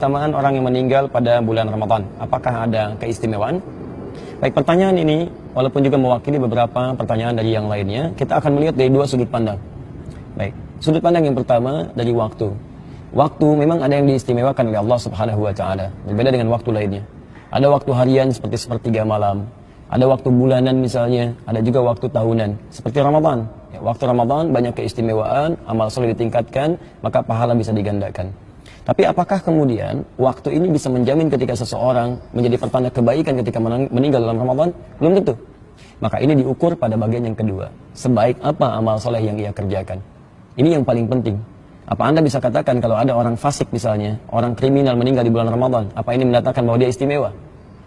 Keutamaan orang yang meninggal pada bulan Ramadan, apakah ada keistimewaan? Baik, pertanyaan ini walaupun juga mewakili beberapa pertanyaan dari yang lainnya, kita akan melihat dari dua sudut pandang. Baik, sudut pandang yang pertama dari waktu. Waktu memang ada yang diistimewakan oleh Allah Subhanahu wa taala, berbeda dengan waktu lainnya. Ada waktu harian seperti sepertiga malam, ada waktu bulanan misalnya, ada juga waktu tahunan seperti Ramadan. Ya, waktu Ramadan banyak keistimewaan, amal soleh ditingkatkan, maka pahala bisa digandakan. Tapi apakah kemudian waktu ini bisa menjamin ketika seseorang menjadi pertanda kebaikan ketika meninggal dalam Ramadan? Belum tentu. Maka ini diukur pada bagian yang kedua. Sebaik apa amal soleh yang ia kerjakan? Ini yang paling penting. Apa Anda bisa katakan kalau ada orang fasik misalnya, orang kriminal meninggal di bulan Ramadan, apa ini menandakan bahwa dia istimewa?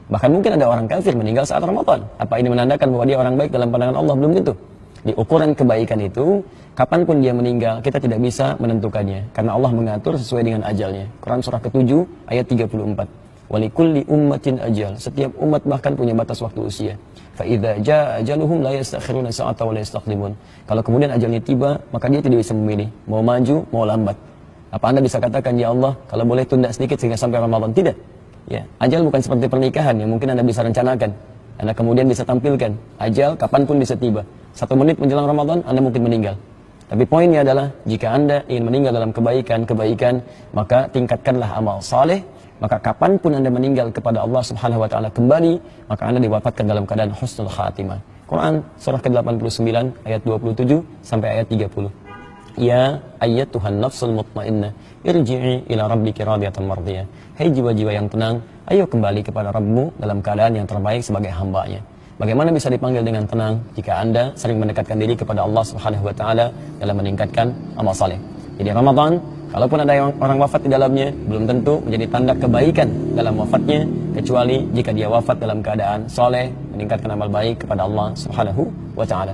Bahkan mungkin ada orang kafir meninggal saat Ramadan. Apa ini menandakan bahwa dia orang baik dalam pandangan Allah? Belum tentu. Di ukuran kebaikan itu, kapanpun dia meninggal, kita tidak bisa menentukannya. Karena Allah mengatur sesuai dengan ajalnya. Quran surah ke-7 ayat 34. Walikulli ummatin ajal. Setiap umat bahkan punya batas waktu usia. Fa'idha ja'a ajaluhum la yastakhiruna sa'ata wa la yastaqdimun. Kalau kemudian ajalnya tiba, maka dia tidak bisa memilih. Mau maju, mau lambat. Apa Anda bisa katakan, ya Allah, kalau boleh tunda sedikit sehingga sampai Ramadan? Tidak. Ya, ajal bukan seperti pernikahan yang mungkin Anda bisa rencanakan. Anda kemudian bisa tampilkan. Ajal kapanpun bisa tiba. 1 menit menjelang Ramadan, Anda mungkin meninggal. Tapi poinnya adalah, jika Anda ingin meninggal dalam kebaikan, maka tingkatkanlah amal saleh. Maka kapanpun Anda meninggal kepada Allah Subhanahu wa taala kembali, maka Anda diwafatkan dalam keadaan husnul khatimah. Quran surah ke-89 ayat 27 sampai ayat 30. Ya ayyatuhan nafsul mutmainnah, irji'i ila rabbiki radiyatan mardiyah. Hai jiwa-jiwa yang tenang, ayo kembali kepada Rabbmu dalam keadaan yang terbaik sebagai hamba-Nya. Bagaimana bisa dipanggil dengan tenang jika Anda sering mendekatkan diri kepada Allah Subhanahu wa taala dalam meningkatkan amal saleh. Jadi Ramadan, kalaupun ada orang wafat di dalamnya, belum tentu menjadi tanda kebaikan dalam wafatnya, kecuali jika dia wafat dalam keadaan saleh, meningkatkan amal baik kepada Allah Subhanahu wa taala.